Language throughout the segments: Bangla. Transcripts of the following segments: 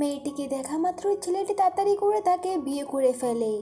মেয়েটিকে দেখা মাত্রই ছেলেটি তাড়াতাড়ি করে তাকে বিয়ে করে ফেলে,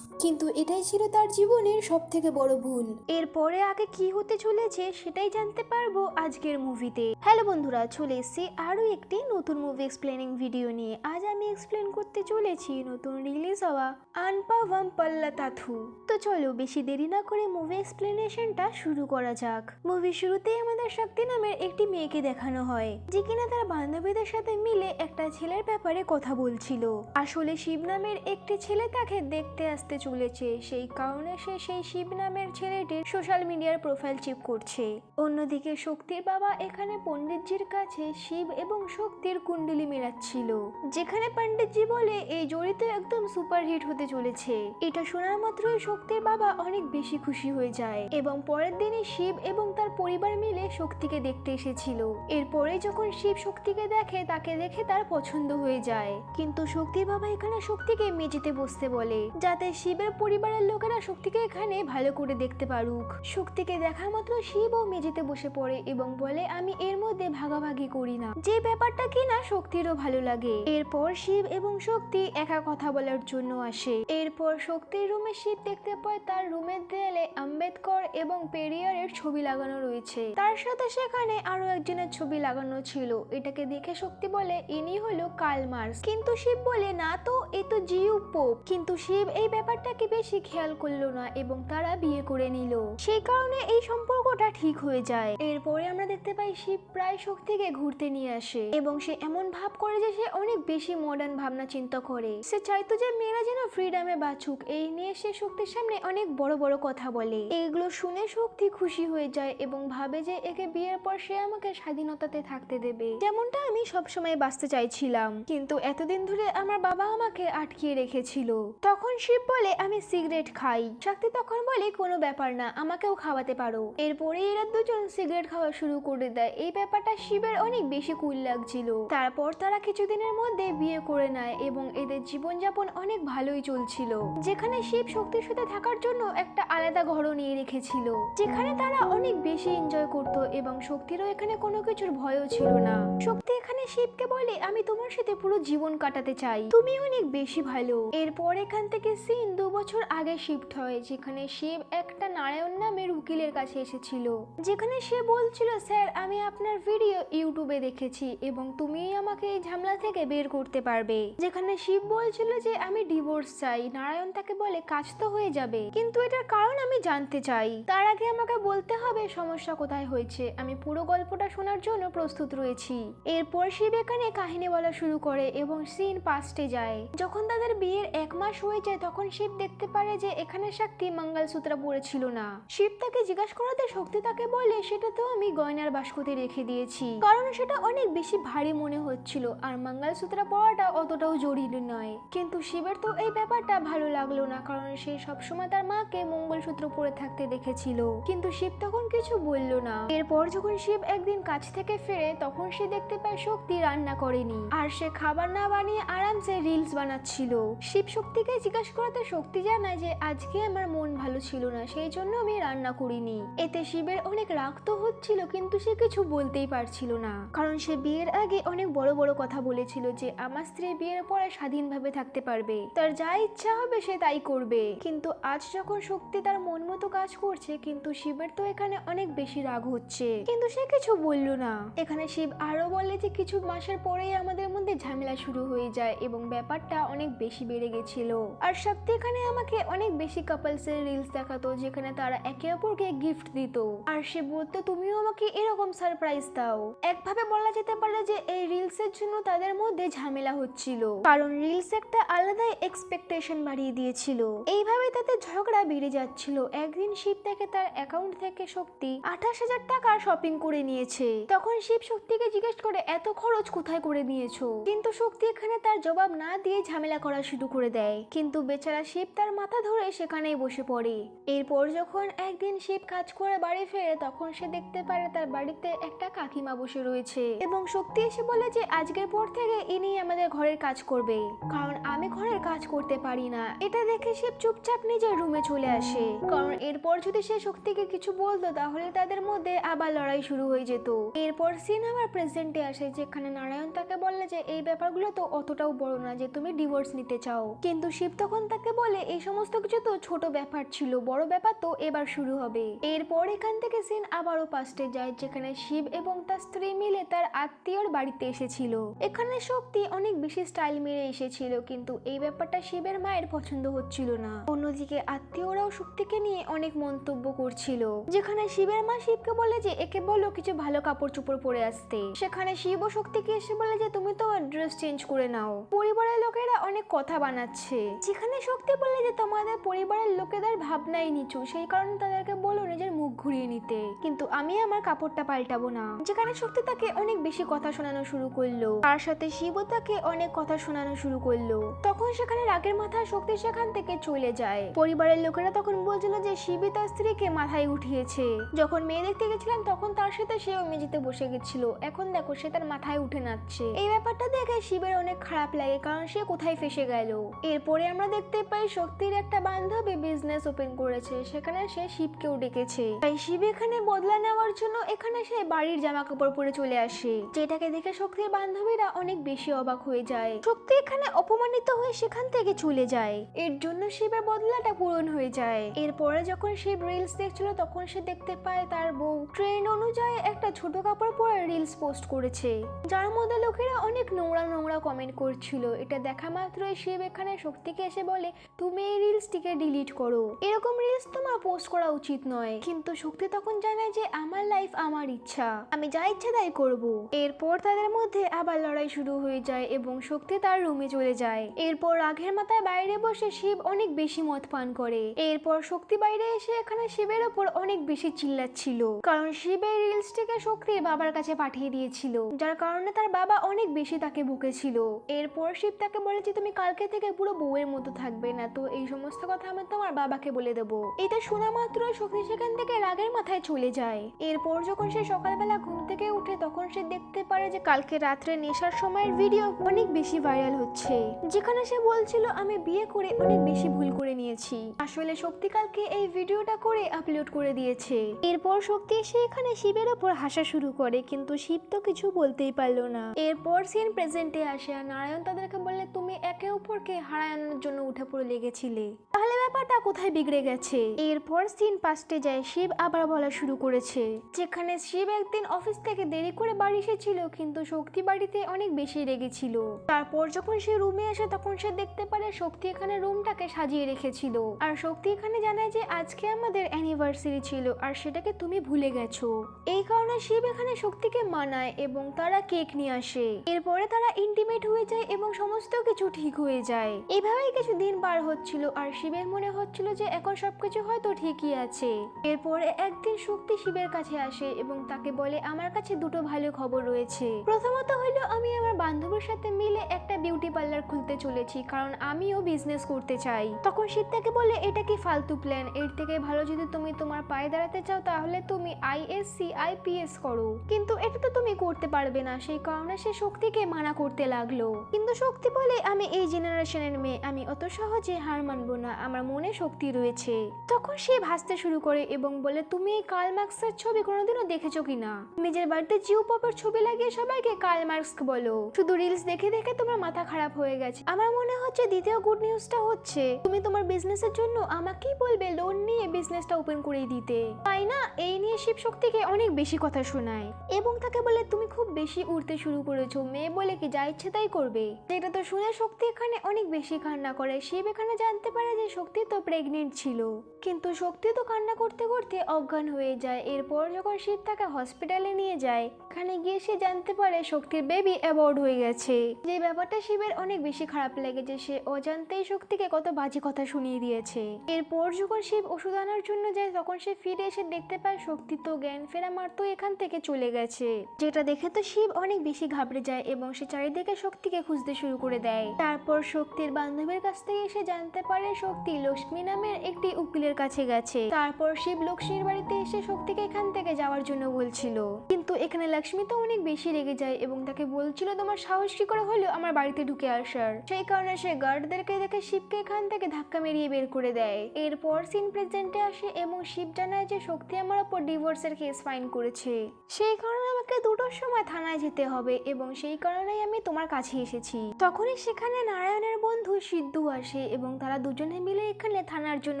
কিন্তু এটাই ছিল তার জীবনের সব থেকে বড় ভুল। এরপরে আগে কি হতে চলেছে সেটাই জানতে পারবো আজকের মুভিতে। হ্যালো বন্ধুরা, চলে এসেছি আরো একটি নতুন মুভি এক্সপ্লেনিং ভিডিও নিয়ে। আজ আমি এক্সপ্লেন করতে চলেছি নতুন রিলিজ হওয়া আনপাভাম পাল্লাতাথু। তো চলো বেশি দেরি না করে মুভি এক্সপ্লেনেশনটা শুরু করা যাক। মুভি শুরুতেই আমাদের শক্তি নামের একটি মেয়েকে দেখানো হয়, যে কিনা তার বান্ধবীদের সাথে মিলে একটা ছেলের ব্যাপারে কথা বলছিল। আসলে শিব নামের একটি ছেলে তাকে দেখতে আসতে চলেছে, সেই কারণে সে সেই শিব নামের ছেলেটির সোশ্যাল মিডিয়ার প্রোফাইল চেক করছে। অন্যদিকে শক্তির বাবা এখানে পণ্ডিতজির কাছে শিব এবং শক্তির কুণ্ডলি মেলাচ্ছিল, যেখানে পণ্ডিতজি বলে এই জড়ি তো একদম সুপারহিট হতে চলেছে। এটা শোনার মাত্রই শক্তির বাবা অনেক বেশি খুশি হয়ে যায় এবং পরের দিনই শিব এবং তার পরিবার মিলে শক্তিকে দেখতে এসেছিল। এরপরে যখন শিব শক্তিকে দেখে, তাকে দেখে তার পছন্দ হয়ে যায়, কিন্তু শক্তির বাবা এখানে শক্তিকে মেঝেতে বসতে বলে, যাতে শিবের পরিবারের লোকেরা শক্তিকে এখানে ভালো করে দেখতে পারুক। শক্তিকে দেখা মাত্র শিব ও মেঝেতে বসে পড়ে এবং বলে, আমি এর মধ্যে ভাগাভাগি করি না, যে ব্যাপারটা কিনা শক্তিরও ভালো লাগে। এরপর শিব এবং শক্তি একা কথা বলার জন্য আসে। এরপর শক্তির রুমে শিব দেখতে পায় তার রুমের দেয়ালে আম্বেদকর এবং পেরিয়ারের ছবি লাগানো রয়েছে, তার সাথে সেখানে আরো একজনের ছবি লাগানো ছিল। এটাকে দেখে শক্তি বলে, ইনি হলো কার্ল মার্কস, কিন্তু শিব বলে, না তো, এ তো জিউ পোপ। কিন্তু শিব এই ব্যাপারটাকে বেশি খেয়াল করলো না এবং তারা বিয়ে করে নিল, সেই কারণে এই সম্পর্কটা ঠিক হয়ে যায়। এরপরে আমরা দেখতে পাই শিব প্রায় শক্তিকে ঘুরতে নিয়ে আসে এবং সে এমন ভাব করে যে সে অনেক বেশি মডার্ন ভাবনা চিন্তা করে। সে চাইতো যে মেয়েরা যেন ফ্রিডমে বাঁচুক, এই নিয়ে সে শক্তির সামনে অনেক বড় বড় কথা বলে। এইগুলো শুনে শক্তি খুশি হয়ে যায় এবং ভাবে যে একে বিয়ের পর সে আমাকে স্বাধীনতাতে থাকতে দেবে, যেমনটা আমি সবসময় বাঁচতে চাইছিলাম, কিন্তু এতদিন ধরে আমার বাবা আমাকে আটকিয়ে রেখেছিল। তখন শিব বলে, আমি সিগারেট খাই। শক্তি তখন বলে, কোনো ব্যাপার না, আমাকেও খাওয়াতে পারো। এরপরে এরা দুজন সিগারেট খাওয়া শুরু করে দেয়। এই ব্যাপারটা শিবের অনেক বেশি কুল লাগছিল। তারপর তারা কিছুদিনের মধ্যে বিয়ে করে নেয় এবং এদের জীবনযাপন অনেক ভালোই চলছিল, যেখানে শিব শক্তির সাথে থাকার জন্য একটা আলাদা ঘরও নিয়ে রেখেছিল, যেখানে তারা অনেক বেশি এনজয় করত এবং শক্তিরও এখানে কোনো কিছুর ভয়ও ছিল না। শক্তি এখানে শিবকে বলে, আমি তোমার সাথে পুরো জীবন কাটাতে চাই, তুমি অনেক বেশি ভালো। এরপর এখান থেকে সিন 2 বছর আগে শিফট হয়, যেখানে শিব একটা নারায়ণ নামের উকিলের কাছে এসেছিল, যেখানে সে বলছিল, স্যার আমি আপনার ভিডিও ইউটিউবে দেখেছি এবং তুমি আমাকে এই ঝামেলা থেকে বের করতে পারবে। যেখানে শিব বলছিল যে আমি ডিভোর্স চাই। নারায়ণ তাকে বলে, কাজ তো হয়ে যাবে, কিন্তু এটার কারণ আমি জানতে চাই। তার আগে আমাকে বলতে হবে সমস্যা কোথায় হয়েছে। আমি পুরো গল্পটা শোনার জন্য প্রস্তুত রয়েছি। এরপর শিব এখানে কাহিনী বলা শুরু করে এবং সিন পাস্টে যায়। যখন তাদের বিয়ের 1 মাস হয়ে যায়, তখন শিব দেখতে পারে যে এখানে শক্তি মঙ্গলসূত্র পরেছিল না। শিব তাকে জিজ্ঞাসা করাতে শক্তি তাকে বলে, সেটা তো আমি গয়নার বাস্কতে রেখে দিয়েছি, কারণ সেটা অনেক বেশি ভারী মনে হচ্ছিল আর মঙ্গলসূত্র পরাটা অতটাও জরুরি নয়। কিন্তু শিবের তো এই ব্যাপারটা ভালো লাগলো না, কারণ সে সবসময় তার মাকে মঙ্গলসূত্র পরে থাকতে দেখেছিল, কিন্তু শিব তখন কিছু বলল না। এরপর যখন শিব একদিন কাজ থেকে ফেরে, তখন সে দেখতে পায় শক্তি রান্না করেনি আর সে খাবার না বানিয়ে আরামসে রিলস বানাচ্ছিল। শিব শক্তিকে জিজ্ঞাসা করাতে শক্তি জানায় যে আজকে আমার মন ভালো ছিল না, সেই জন্য আমি রান্না করিনি। এতে শিবের অনেক রাগ তো হচ্ছিল, কিন্তু সে কিছু বলতেই পারছিল না, কারণ সে বিয়ের আগে অনেক বড় বড় কথা বলেছিল যে আমার স্ত্রী বিয়ের পরে স্বাধীনভাবে থাকতে পারবে, তার যা ইচ্ছা হবে সে তাই করবে। কিন্তু আজ যখন শক্তি তার মন মতো কাজ করছে, কিন্তু শিবের তো এখানে অনেক বেশি রাগ হচ্ছে, কিন্তু সে কিছু বলল না। এখানে শিব আরো বলে যে কিছু মাসের পরেই আমাদের মধ্যে ঝামেলা শুরু হয়ে যায় এবং ব্যাপারটা অনেক বেশি বেড়ে গেছিল। আর শক্তি এখানে আমাকে অনেক বেশি কাপলসের রিলস দেখাতো, যেখানে তারা একে অপরকে গিফট দিত আর সে বলতো তুমিও আমাকে এরকম সারপ্রাইজ দাও। একভাবে বলা যেতে পারে যে এই রিলসের জন্য তাদের মধ্যে ঝামেলা হচ্ছিল, কারণ রিলস একটা আলাদাই এক্সপেকটেশন বাড়িয়ে দিয়েছিল। এইভাবে তাদের ঝগড়া বেড়ে যাচ্ছিল। একদিন শিব থেকে তার অ্যাকাউন্ট থেকে শক্তি 28,000 টাকা শপিং করে নিয়েছে। তখন শিব শক্তিকে জিজ্ঞেস করে, এত খরচ কোথায় করে নিয়েছো? কিন্তু শক্তি এখানে তার জবাব না দিয়ে ঝামেলা করা শুরু করে দেয়, কিন্তু বেচারা শিব তার মাথা ধরে সেখানেই বসে পড়ে। এরপর যখন একদিন শিব কাজ করে বাড়ি ফেরে, তখন সে দেখতে পারে তার বাড়িতে একটা কাকিমা বসে রয়েছে এবং শক্তি এসে বলে যে আজকের পর থেকে ইনি আমাদের ঘরের কাজ করবে, কারণ আমি ঘরের কাজ করতে পারি না। এটা দেখে শিব চুপচাপ নিজের রুমে চলে আসে, কারণ এরপর যদি সে শক্তিকে কিছু বলতো তাহলে তাদের মধ্যে আবার লড়াই শুরু হয়ে যেত। এরপর সিন আবার প্রেজেন্টে আসে, যেখানে নারায়ণ তাকে বলে যে এই ব্যাপারগুলো তো অতটাও বড় না যে তুমি ডিভোর্স নিতে চাও। কিন্তু শিব তখন তাকে বলে এই সমস্ত কিছু তো ছোট ব্যাপার ছিল, বড় ব্যাপার তো এবার শুরু হবে। এরপর এখান থেকে সিন আবারও পাস্টে যায়, যেখানে শিব এবং তার স্ত্রী মিলে তার আত্মীয়র বাড়িতে এসেছিল। এখানে শক্তি অনেক বেশি স্টাইল মেরে এসেছিল, কিন্তু এই ব্যাপারটা শিবের মায়ের পছন্দ হচ্ছিল না। অন্যদিকে আত্মীয়রাও শক্তিকে নিয়ে অনেক মন্তব্য করছিল, যেখানে শিবের মা শিবকে বলে যে একে বলো কিছু ভালো কাপড় চোপড় পরে আসতে। সেখানে শিব ও শক্তিকে এসে বলে যে তুমি তো ড্রেস চেঞ্জ করে নাও, পরিবারের লোকেরা অনেক কথা বানাচ্ছে। যেখানে শক্তি বলে যে তোমাদের পরিবারের লোকেদের ভাবনাই নিচু, সেই কারণে তাদেরকে বলো নিজের মুখ ঘুরিয়ে নিতে, কিন্তু আমি আমার কাপড়টা পাল্টাবো না। যেখানে শক্তি তাকে অনেক বেশি কথা শোনানো শুরু করলো, তার সাথে শিবও তাকে অনেক কথা শোনানো শুরু করলো। তখন সেখানে রাগের মাথায় শক্তি সেখান থেকে চলে যায়। পরিবারের লোকেরা তখন বলছিল যে শিবই তার স্ত্রীকে মাথায় উঠিয়েছে। যখন মেয়ে দেখতে গেছিলাম তখন তার সাথে সেও মেঝেতে বসে গেছিল, এখন দেখো সে তার মাথায় উঠে নাচছে। এই ব্যাপারটা দেখে শিবের অনেক খারাপ লাগে, কারণ সে কোথায় ফেসে গেল। এরপরে আমরা দেখতে পাই শক্তির একটা বান্ধবী বিজনেস ওপেন করেছে, সেখানে সে শিবকেও ডেকেছে। তাই শিব এখানে বদলা নেওয়ার জন্য এখানে সে বাড়ির জামা কাপড় পরে চলে আসে, যেটাকে দেখে শক্তির বান্ধবীরা অনেক বেশি অবাক হয়ে যায়। শক্তি এখানে অপমানিত হয়ে সেখান থেকে চলে যায়, এর জন্য শিবের বদলাটা পূরণ হয়ে যায়। এরপরে যখন শিব রিলস দেখছিল তখন সে দেখতে পায় তার বউ ট্রেন্ড অনুযায়ী একটা ছোট কাপড় পরে রিলস পোস্ট করেছে, যার মধ্যে লোকেরা অনেক নোংরা নোংরা কমেন্ট করছিল। এটা দেখা মাত্রই শিব এখানে শক্তিকে এসে বলে তুমি এই রিলসটিকে ডিলিট করো, এরকম রিলস তোমার পোস্ট করা উচিত নয়। কিন্তু শক্তি তখন জানায় যে আমার লাইফ আমার ইচ্ছা, আমি যা ইচ্ছা তাই করব। এরপর তাদের মধ্যে আবার লড়াই শুরু হয়ে যায় এবং শক্তি তার রুমে চলে যায়। এরপর রাগের মাথায় বাইরে বসে শিব অনেক বেশি মদ পান করে। এরপর শক্তি বাইরে এসে এখানে শিবের ওপর অনেক বেশি চিল্লাচ্ছিল, কারণ শিবের রিলসটিকে শক্তির বাবার কাছে পাঠিয়ে দিয়েছিল, যার কারণে তার বাবা অনেক বেশি তাকে বকেছিল। এরপর শিব তাকে বলেছে তুমি কালকে থেকে পুরো বউয়ের মতো থাকবে, না তো এই সমস্ত কথা আমি তোমার বাবাকে বলে দেবো। এটা শোনা মাত্র শক্তি সেখান থেকে রাগের মাথায় চলে যায়। এরপর যখন সে সকালবেলা ঘুম থেকে উঠে তখন সে দেখতে পারে যে কালকে রাত্রে নেশার সময়ের ভিডিও অনেক বেশি ভাইরাল হচ্ছে, যেখানে সে বলছিল আমি বিয়ে করে অনেক বেশি ভুল করে নিয়েছি। আসলে শক্তি কালকে এই ভিডিওটা করে আপলোড করে দিয়েছে। এরপর শক্তি এসে এখানে শিবের ওপর হাসা শুরু করে, কিন্তু শিব তো কিছু বলতেই পারলো না। এরপর সিন প্রেজেন্টে আসে আর নারায়ণ তাদেরকে বলে তুমি একে অপরকে হারানোর জন্য উঠে পড়ে লেগেছিলে, তাহলে ব্যাপারটা কোথায় বিগড়ে গেছে। এরপর সিন পাস্টে যায়, শিব আবার বলা শুরু করেছে, যেখানে শিব একদিন অফিস থেকে দেরি করে বাড়ি এসেছিল, কিন্তু শক্তি বাড়িতে অনেক বেশি রেগেছিল। তারপর যখন সে রুমে আসে তখন সে দেখতে পারে শক্তি এখানে রুমটাকে সাজিয়ে রেখেছিল, আর শক্তি এখানে জানায় যে আজকে আমাদের অ্যানিভার্সারি ছিল আর সেটাকে তুমি ভুলে গেছো। এই কারণে শিব এখানে শক্তিকে মানায় এবং তারা কেক নিয়ে আসে। এরপরে তারা ইন্টিমেট হয়ে যায় এবং সমস্ত কিছু ঠিক হয়ে যায়। এভাবেই কিছু দিন পার হচ্ছিল আর শিবের মনে হচ্ছিল যে এখন সবকিছু হয়তো ঠিকই আছে। এরপরে একদিন শক্তি শিবের কাছে আসে এবং তাকে বলে আমার কাছে দুটো ভালো খবর রয়েছে। প্রথমত হলো আমি আমার বান্ধবীর সাথে মিলে একটা বিউটি পার্লার খুলতে চলেছি, কারণ আমিও বিজনেস করতে চাই। তখন শিব তাকে বলে এটা কি ফালতু প্ল্যান, এর থেকে ভালো যদি তুমি তোমার পায়ে দাঁড়াতে চাও তাহলে তুমি ISC IPS করো, কিন্তু এটা তো তুমি করতে পারবে না। সেই কারণে সে শক্তিকে মানা করতে লাগলো, কিন্তু শক্তি বলে আমি এই জেনারেশনের মেয়ে, আমি অত সহজে হার মানবো না, আমার মনে শক্তি রয়েছে। তখন সে ভাসতে শুরু করে এবং বলে তুমি এই কার্ল মার্কসের ছবি কোনোদিনও দেখেছো কিনা? নিজের বাড়িতে জিও পপের ছবি লাগিয়ে সবাইকে কার্ল মার্কস বলো, শুধু রিলস দেখে দেখে তোমার মাথা খারাপ হয়ে গেছে। আমার মনে হচ্ছে দ্বিতীয় গুড নিউজটা হচ্ছে তুমি তোমার বিজনেসের জন্য আমাকেই বলবে লোন নিয়ে বিজনেসটা ওপেন করে দিতে, তাই না? এই নিয়ে শিব শক্তিকে অনেক বেশি কথা শোনায় এবং তাকে বলে তুমি খুব বেশি উড়তে শুরু করেছো, মেয়ে বলে কি যা ইচ্ছে তাই করবে। যেটা তো শুনে শক্তি এখানে অনেক বেশি কান্না করে। শিব এখানে জানতে পারে যে শক্তি তো প্রেগনেন্ট ছিল, কিন্তু শক্তি তো কান্না করতে করতে অজ্ঞান হয়ে যায়। এরপর যখন শিব তাকে হসপিটালে নিয়ে যায়, এখানে গিয়ে সে জানতে পারে শক্তির বেবি অ্যাবর্ট হয়ে গেছে। যে ব্যাপারটা শিবের অনেক বেশি খারাপ লাগে যে সে অজান্তেই শক্তিকে কত বাজে কথা শুনিয়ে দিয়েছে। এরপর যখন শিব ওষুধ আনার জন্য যায় তখন সে ফিরে এসে দেখতে পায় শক্তি তো জ্ঞান ফেরা মাত্র এখান থেকে চলে গেছে, যেটা দেখে তো শিব অনেক বেশি ঘাবড়ে যায় এবং সে চারিদিকে শক্তিকে খুঁজতে শুরু করে দেয়। তারপর শক্তির বান্ধবীর কাছ থেকে এসে জানতে পারে শক্তি লক্ষ্মী নামের একটি উকিলের কাছে গেছে। তারপর শিব লক্ষ্মীর বাড়িতে এসে শক্তিকে এখান থেকে যাওয়ার জন্য বলছিল, কিন্তু কিন্তু এখানে লক্ষ্মী তো অনেক বেশি রেগে যায় এবং তাকে বলছিল তোমার সাহস কি করে হলো আমার বাড়িতে ঢুকে আসার। সেই কারণে সে গার্ডদেরকে দেখে শিবকে এখান থেকে ধাক্কা মেরিয়ে বের করে দেয়। এরপর সিন প্রেজেন্টে আসে এবং শিব জানায় যে শক্তি আমার উপর ডিভোর্সের কেস ফাইল করেছে, সেই কারণে আমাকে 2টোর সময় থানায় যেতে হবে এবং সেই কারণেই আমি তোমার কাছে এসেছি। তখনই সেখানে নারায়ণের বন্ধু সিদ্ধু আসে এবং তারা দুজনে মিলে এখানে থানার জন্য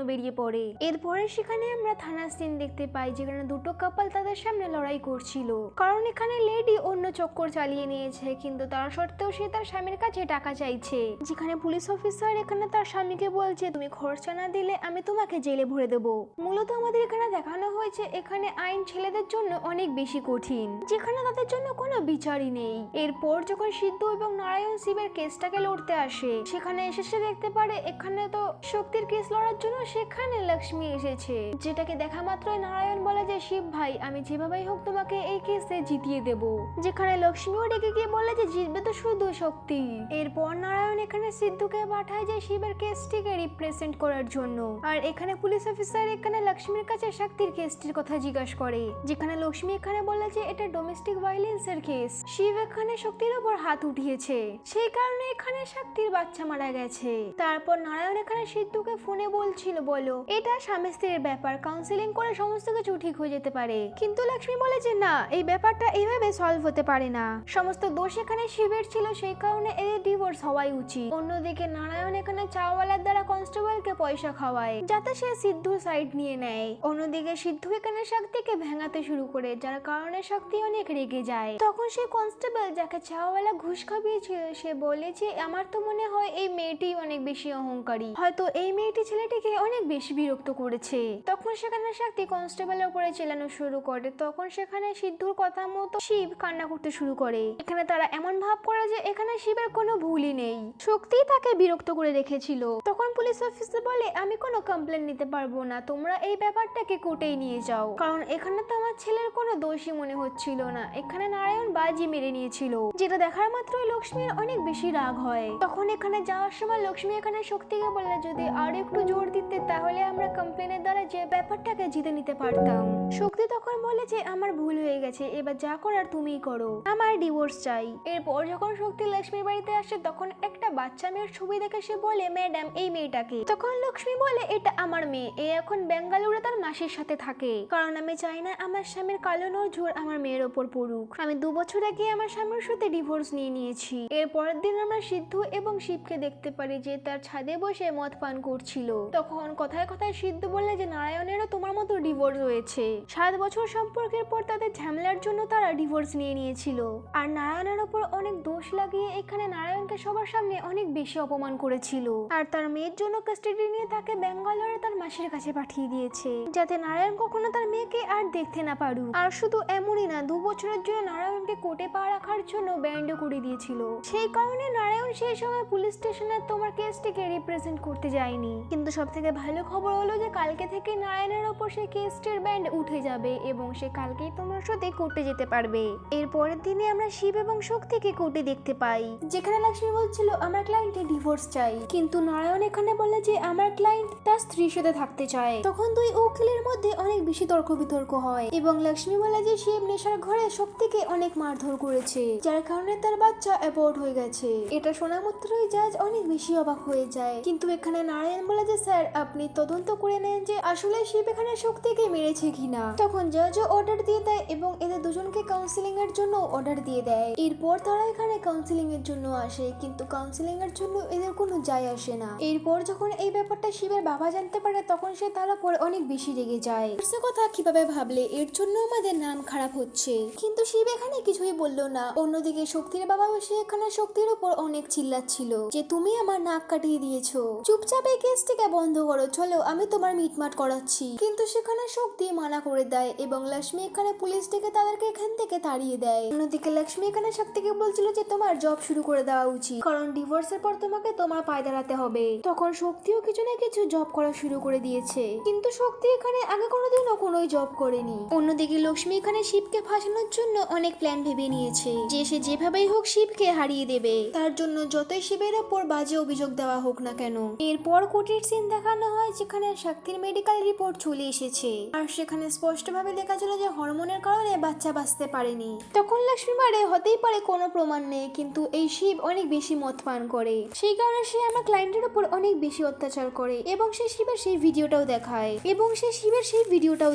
বেরিয়ে পড়ে। এরপরে সেখানে আমরা থানার সিন দেখতে পাই যেখানে 2টো কাপল তাদের সামনে লড়াই করছিল, কারণ এখানে লেডি অন্য চক্কর চালিয়ে নিয়েছে, কিন্তু তার সত্ত্বেও সে তার স্বামীর কাছে টাকা চাইছে। যেখানে পুলিশ অফিসার এখানে তার স্বামীকে বলছে তুমি খরচা না দিলে আমি তোমাকে জেলে ভরে দেবো। মূলত আমাদের এখানে দেখানো হয়েছে এখানে আইন ছেলেদের জন্য অনেক বেশি কঠিন, যেখানে তাদের জন্য কোনো বিচারই নেই। এরপর যখন সিদ্ধু এবং নারায়ণ শিবের কেসটাকে লড়তে আসে, সেখানে এসে সে দেখতে পারে এখানে তো শক্তির কেস লড়ার জন্য সেখানে লক্ষ্মী এসেছে, যেটাকে দেখা মাত্রই নারায়ণ বলে যে শিব ভাই আমি যেভাবেই হোক তোমাকে এই কেসে জিতিয়ে দেব, যেখানে লক্ষ্মীও ডেকে গিয়ে বলে যে জিতবে তো শুধু শক্তি। এরপর নারায়ণ এখানে সিদ্ধুকে পাঠায় যে শিবের কেসটিকে রিপ্রেজেন্ট করার জন্য, আর এখানে পুলিশ অফিসার এখানে লক্ষ্মীর কাছে শক্তির কেসটির কথা জিজ্ঞাসা করে, যেখানে লক্ষ্মী এখানে বলে যে এটা ডোমেস্টিক ভায়োলেন্সের কেস, শিব এখানে শক্তির উপর হাত উঠিয়েছে, সেই কারণে এখানে শক্তির বাচ্চা মারা গেছে। তারপর নারায়ণ এখানে সিদ্ধুকে ফোনে বলছিল বলো এটা স্বামী স্ত্রীর ব্যাপার, কাউন্সিলিং করে সমস্ত কিছু ঠিক হয়ে যেতে পারে, কিন্তু লক্ষ্মী বলে যে না এই ব্যাপারটা এইভাবে সলভ হতে পারে না, সমস্ত দোষ এখানে শিবের ছিল, সেই কারণে এদের ডিভোর্স হওয়াই উচিত। অন্যদিকে নারায়ণ এখানে চাওয়ালার দ্বারা কনস্টেবলকে পয়সা খাওয়ায় যাতে সে সিদ্ধুর সাইড নিয়ে নেয়। অন্যদিকে সিদ্ধু এখানে শক্তিকে ভেঙাতে শুরু করে, যার কারণে শক্তি অনেক রেগে যায়। তখন সে কনস্টেবল যাকে চাওয়ালা ঘুষ খাবিয়েছিল সে বলে যে আমার তো মনে হয় এই মেয়েটি অনেক বেশি অহংকারী, হয়তো এই মেয়েটি ছেলেটিকে অনেক বেশি বিরক্ত করেছে। তখন সেখানে শক্তি কনস্টেবলের উপরে চেলানো শুরু করে, তখন সেখানে সিদ্ধুর কথা মতো শিব কান্না করতে শুরু করে। এখানে তারা এমন ভাব করে যে এখানে শিবের কোনো ভুলই নেই, শক্তি তাকে বিরক্ত করে রেখেছিল। তখন পুলিশ অফিসার বলে আমি কোনো কমপ্লেন নিতে পারবো না, তোমরা এই ব্যাপারটাকে কোর্টেই নিয়ে যাও, কারণ এখানে তো আমার ছেলের কোনো দোষই মনে হচ্ছিল না, এখানে নারায়ণ বাজি মেরে নিয়েছিল, যেটা দেখার মাত্রই লক্ষ্মীর অনেক বেশি রাগ হয়। তখন এখানে যাওয়ার সময় লক্ষ্মী এখানে শক্তিকে বলে যদি আর একটু জোর দিতে তাহলে আমরা কমপ্লেনের দ্বারা যে ব্যাপারটাকে জিতে নিতে পারতাম। শক্তি তখন বলে যে আমার ভুল হয়ে গেছে, এবার যা করার তুমিই করো, আমার ডিভোর্স চাই। এরপর যখন শক্তি লক্ষ্মীর বাড়িতে আসে তখন একটা বাচ্চা মেয়ের ছবি দেখে সে বলে ম্যাডাম এই মেয়েটাকে। তখন লক্ষ্মী বলে এটা আমার মেয়ে, এ এখন বেঙ্গালুরু তার মাসির সাথে থাকে, কারণ আমি চাই না আমার স্বামীর কালো নজর আমার মেয়ের ওপর পড়ুক, আমি 2 বছর আগে আমার স্বামীর সাথে ডিভোর্স নিয়ে নিয়েছি। এর পরের দিন আমরা সিদ্ধু এবং শিবকে দেখতে পারি যে তার ছাদে বসে মদ পান করছিল। তখন কথায় কথায় সিদ্ধু বলে যে নারায়ণেরও তোমার মতো ডিভোর্স হয়েছে, 7 বছর সম্পর্কের পর তাদের ঝামেলার জন্য তারা ডিভোর্স নিয়ে নিয়েছিল, আর নারায়ণের ওপর অনেক দোষ লাগিয়ে এখানে নারায়ণকে সবার সামনে অনেক বেশি অপমান করেছিল, আর তার মেয়ের জন্য কাস্টাডি নিয়ে তাকে বেঙ্গালুরু তার মাসির কাছে পাঠিয়ে দিয়েছে, যাতে নারায়ণ কখনো তার মেয়েকে আর দেখতে না পারুক। আর শুধু এমনই না, 2 বছরের জন্য নারায়ণকে কোর্টে পা রাখার জন্য ব্যান্ডও করে দিয়েছিল, সেই কারণে নারায়ণ সেই সময় পুলিশ স্টেশনে তোমার কেসটিকে রিপ্রেজেন্ট করতে যায়নি। কিন্তু সব থেকে ভালো খবর হলো যে কালকে থেকে নারায়ণের ওপর সেই কেসটির ব্যান্ড উঠে যাবে এবং সে কালকেই তোমার সাথে কোর্টে যেতে পারবে। এর পরের দিনে আমরা শিব এবং শক্তিকে কোর্টে দেখতে পাই, যেখানে লক্ষ্মী বলছিল আমার ক্লায়েন্টের ডিভোর্স চাই, কিন্তু নারায়ণ এখানে বলে যে আমার ক্লায়েন্ট তার স্ত্রীর সাথে থাকতে চায়। তখন 2 উকিলের মধ্যে অনেক বেশি তর্ক বিতর্ক হয় এবং লক্ষ্মী বলে যে শিব নেশার ঘরে শক্তিকে অনেক মারধর করেছে, যার কারণে তার বাচ্চা অ্যাবর্ট হয়ে গেছে। এটা শোনা মাত্রই জাজ অনেক বেশি অবাক হয়ে যায়, কিন্তু এখানে নারায়ণ বলে যে স্যার আপনি তদন্ত করে নেন যে আসলে শিব এখানে শক্তিকে মেরেছে কিনা। তখন জাজও অর্ডার দিয়ে দেয় এবং এদের দুজনকে কাউন্সিলিং এর জন্য অর্ডার দিয়ে দেয়। এরপর তারা এখানে কাউন্সিলিং এর জন্য আসে, কিন্তু কাউন্সিলিং এর জন্য এদের কোনো যায় আসে না। এরপর যখন এই ব্যাপারটা শিবের বাবা জানতে পারে তখন সে তার উপর অনেক বেশি রেগে যায়, সে কথা কিভাবে ভাবলে এর জন্য আমাদের নাম খারাপ হচ্ছে, কিন্তু শিব এখানে কিছুই বলল না। অন্যদিকে শক্তির বাবা বসে এখানে শক্তির উপর অনেক চিল্লাচ্ছিল যে তুমি আমার নাক কাটিয়ে দিয়েছো, চুপচাপ এই কেসটিকে বন্ধ করো, চলো আমি তোমার মিটমাট করাচ্ছি। কিন্তু সেখানে শক্তি মানা করে দেয় এবং লক্ষ্মী এখানে পুলিশ ডেকে তাদেরকে এখান থেকে তাড়িয়ে দেয়। অন্যদিকে লক্ষ্মী এখানে শক্তিকে বলছিল যে তোমার জব শুরু করে দেওয়া উচিত, কারণ ডিভোর্সের পর তোমাকে তোমার পায়ে দাঁড়াতে হবে। তখন শক্তিও কিছু না কিছু জব করা শুরু করে দিয়েছে, কিন্তু শক্তি এখানে আগে কোনোদিনও কোনো জব করেনি। অন্যদিকে লক্ষ্মী এখানে শিবকে ফাঁসানোর জন্য অনেক প্ল্যান প্ল্যান ভেবে নিয়েছে যে সে যেভাবেই হোক শিবকে হারিয়ে দেবে, তার জন্য যতই শিবের ওপর বাজে অভিযোগ দেওয়া হোক না কেন। এরপর কোর্টের সিন দেখানো হয় যেখানে শক্তির মেডিকেল রিপোর্ট চলে এসেছে, আর সেখানে স্পষ্টভাবে লেখা ছিল যে হরমোনের কারণে বাচ্চা বাঁচতে পারেনি। তখন লক্ষ্মী বারে হতেই পারে কোনো প্রমাণ নেই, কিন্তু এই শিব অনেক বেশি মদ পান করে, সেই কারণে সে আমার ক্লায়েন্টের উপর অনেক বেশি অত্যাচার করে এবং সে শিবের সেই ভিডিওটাও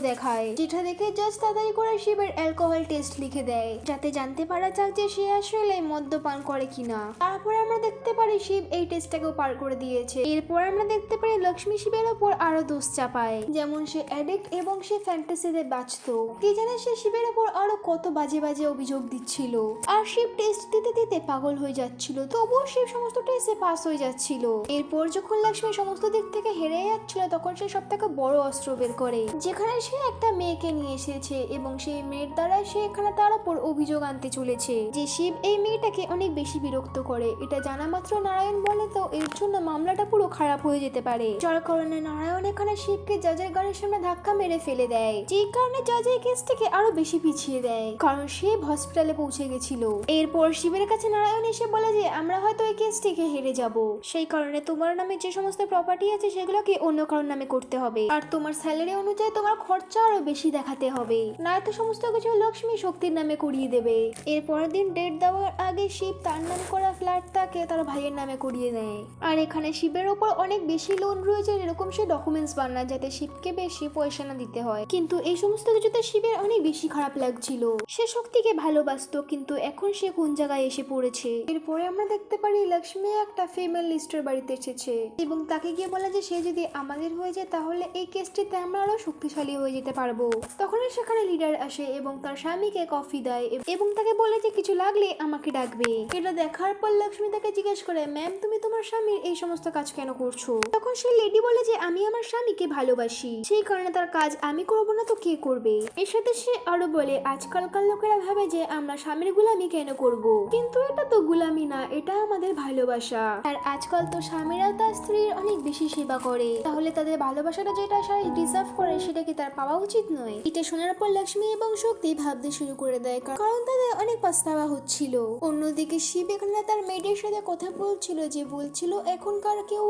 দেখায় যেটা দেখে জাজ তাড়াতাড়ি করে শিবের অ্যালকোহল টেস্ট লিখে দেয়, যাতে জানতে পারা যাক যে সে আসলে মদ্যপান করে কিনা। তারপরে আমরা দেখতে পারি শিব এই টেস্টটাকেও পার করে দিয়েছে। এরপর আমরা দেখতে পারি লক্ষ্মী শিবের ওপর আরো দোষ চাপায়, যেমন সে অ্যাডিক্ট এবং সে ফ্যান্টাসিতে বাঁচত। কি জানে সে শিবের ওপর আরো কত বাজে বাজে অভিযোগ দিচ্ছিল, আর শিব টেস্ট দিতে দিতে পাগল হয়ে যাচ্ছিল, তবুও শিব সমস্ত টেস্টে পাস হয়ে যাচ্ছিল। এরপর যখন লক্ষ্মী সমস্ত দিক থেকে হেরে যাচ্ছিল, তখন সে সব থেকে বড় অস্ত্র বের করে, যেখানে সে একটা মেয়েকে নিয়ে এসেছে এবং সেই মেয়ের দ্বারা সে এখানে তার উপর অভিযোগ আনতে চলেছে যে শিব এই মেয়েটাকে অনেক বেশি বিরক্ত করে। এটা জানা মাত্র নারায়ণ বলে তো এর জন্য মামলাটা পুরো খারাপ হয়ে যেতে পারে, যার কারণে নারায়ণ এখানে শিবকে জাজের গাড়ির সামনে ধাক্কা মেরে ফেলে দেয়, যেই কারণে জাজ এই কেসটাকে আরো বেশি পিছিয়ে দেয়, কারণ শিব হসপিটালে পৌঁছে গেছিল। এরপর শিবের কাছে নারায়ণ এসে বলে যে আমরা হয়তো এই কেসটিকে হেরে যাব, সেই কারণে তোমার নামে যে সমস্ত প্রপার্টি আছে সেগুলোকে অন্য কারোর নামে করতে হবে, আর তোমার স্যালারি অনুযায়ী তোমার খরচা আরো বেশি দেখাতে হবে, নয়তো সমস্ত কিছু লক্ষ্মী শক্তির নামে করিয়ে দেবে। এরপরের দিন ডেট দেওয়ার আগে শিব তার নাম করা ফ্ল্যাটটাকে তার ভাইয়ের নামে করিয়ে দেয়, আর এখানে শিবের ওপর অনেক বেশি লোন রয়েছে, এরকম সে ডকুমেন্টস বানায় যাতে শিবকে বেশি পয়সা না দিতে হয়। কিন্তু এই সমস্ত কিছুতে শিবের অনেক বেশি খারাপ লাগছিল, সে শক্তিকে ভালোবাসতো, কিন্তু এখন সে কোন জায়গায় এসে পড়েছে। এরপরে আমরা দেখতে পারি লক্ষ্মী একটা ফিমেল লিস্টের বাড়িতে এসেছে এবং তাকে গিয়ে বলে যে সে যদি আমাদের হয়ে যায় তাহলে এই কেসটিতে আমরা আরো শক্তিশালী হয়ে যেতে পারবো। তখনই সেখানে লিডার আসে এবং তার স্বামীকে কফি দেয় এবং তাকে বলে যে কিছু লাগলে আমাকে ডাকবে। এটা দেখার পর লক্ষ্মী তাকে জিজ্ঞেস করে, ম্যাম তুমি তোমার স্বামীর এই সমস্ত কাজ কেন করছো? তখন সেই লেডি বলে যে আমি আমার স্বামীকে ভালোবাসি, সেই কারণে তার কাজ আমি করবো না তো কে করবে। এর সাথে সে আরো বলে আজকালকার লোকেরা ভাবে যে আমরা স্বামীর গুলামি কেন করব, কিন্তু এটা তো গুলামি না, এটা আমাদের ভালোবাসা। আর আজকাল তো স্বামীরা তার স্ত্রীর অনেক বেশি সেবা করে, তাহলে তাদের ভালোবাসাটা যেটা সবাই ডিজার্ভ করে সেটা কি তার পাওয়া উচিত নয়? এটা শোনার পর লক্ষ্মী এবং শক্তি ভাবতে শুরু করে দেয়, কারণ তাদের অনেক পস্তাবা হচ্ছিল। অন্যদিকে শিব এখানে তার মেয়েদের সাথে কথা বলছিল, যে বলছিল এখনকার কেউ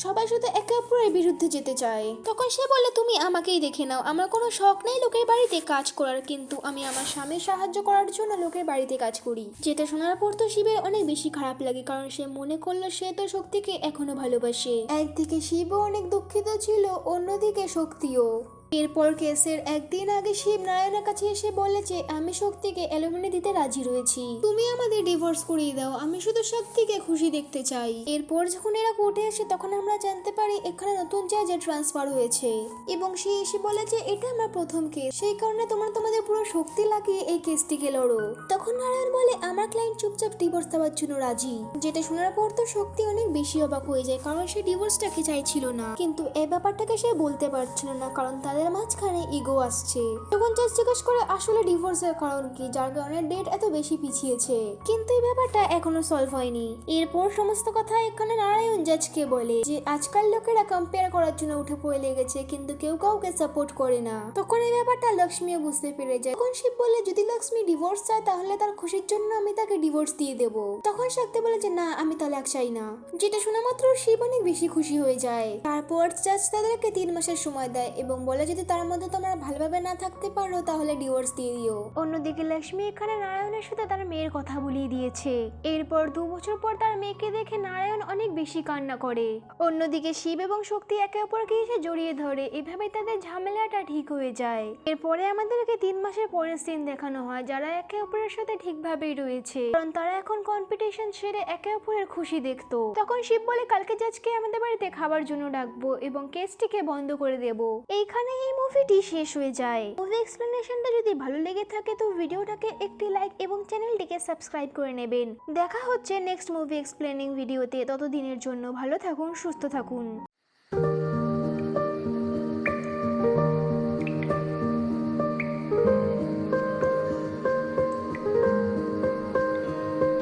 সবাই শুধু একে অপরের বিরুদ্ধে যেতে চায়। তখন সে বলে তুমি আমাকেই দেখে নাও, আমার কোনো শখ নেই লোকের বাড়িতে কাজ করার, কিন্তু আমি আমার স্বামীর সাহায্য করার জন্য লোকের বাড়িতে কাজ করি। যেটা শোনার পর তো শিবের অনেক বেশি খারাপ লাগে, কারণ সে মনে করলো সে তো শক্তিকে এখনো ভালোবাসে। একদিকে শিবও অনেক দুঃখিত ছিল, অন্যদিকে শক্তিও। এরপর কেসের একদিন আগে শিব নারায়ণের কাছে এসে বলে যে আমি শক্তিকে অ্যালুমিনি দিতে রাজি রয়েছি, তুমি আমাদের ডিভোর্স করিয়ে দাও, আমি শুধু শক্তিকে খুশি দেখতে চাই। এরপর যখন এরা কোর্টে আসে তখন আমরা জানতে পারি এখানে নতুন জাজে ট্রান্সফার হয়েছে এবং সে এসে বলে যে এটা আমার প্রথম কেস, সেই কারণে তোমাদের পুরো শক্তি লাগিয়ে এই কেসটিকে লড়ো। তখন নারায়ণ বলে আমার ক্লায়েন্ট চুপচাপ ডিভোর্স দেওয়ার জন্য রাজি। যেটা শোনার পর তো শক্তি অনেক বেশি অবাক হয়ে যায়, কারণ সে ডিভোর্সটাকে চাইছিল না, কিন্তু এই ব্যাপারটাকে সে বলতে পারছিল না, কারণ তাদের মাঝখানে ইগো আসছে। তখন জাজ জিজ্ঞেস করে আসলে ডিভোর্সের কারণ কি, যার কারণে ডেট এত বেশি পিছিয়েছে, কিন্তু এই ব্যাপারটা এখনো সলভ হয়নি। এরপর সমস্ত কথা এখানে নারায়ণ জাজকে বলে যে আজকাল লোকেরা কম্পেয়ার করার জন্য উঠে পড়ে লেগেছে, কিন্তু কেউ কাউকে সাপোর্ট করে না। তখন এই ব্যাপারটা লক্ষ্মীও বুঝতে পেরে যায়। তখন শিব বলে যদি লক্ষ্মী ডিভোর্স চায় তাহলে তার খুশির জন্য আমি তাকে ডিভোর্স দিয়ে দেবো। তখন শক্তি বলে যে না আমি তালাক চাই না, যেটা শোনা মাত্র শিব অনেক বেশি খুশি হয়ে যায়। তারপর জাজ তাদেরকে 3 মাসের সময় দেয় এবং বলে যদি তার মধ্যে তোমরা ভালোভাবে না থাকতে পারো তাহলে ডিভোর্স দিয়ে দিও। অন্যদিকে লক্ষ্মী এখানে নারায়ণের সাথে তার মেয়ের কথা বলিয়ে দিয়েছে। এরপর 2 বছর পর তার মেয়েকে দেখে নারায়ণ অনেক বেশি কান্না করে। অন্যদিকে শিব এবং শক্তি একে অপরকে এসে জড়িয়ে ধরে, এভাবে তাদের ঝামেলাটা ঠিক হয়ে যায়। এরপরে আমাদেরকে 3 মাসের পরের সিন দেখানো হয়, যারা একে অপরের সাথে ঠিকভাবেই রয়েছে, কারণ তারা এখন কম্পিটিশন সেরে একে অপরের খুশি দেখতো। তখন শিব বলে কালকে জাজকে আমাদের বাড়িতে খাবার জন্য ডাকবো এবং কেসটিকে বন্ধ করে দেবো। এইখানে এই মুভিটি শেষ হয়ে যায়। মুভি এক্সপ্লেনেশনটা যদি ভালো লেগে থাকে তো ভিডিওটাকে একটি লাইক এবং চ্যানেলটিকে সাবস্ক্রাইব করে নেবেন। দেখা হচ্ছে নেক্সট মুভি এক্সপ্লেনিং ভিডিওতে, ততদিনের জন্য ভালো থাকুন, সুস্থ থাকুন।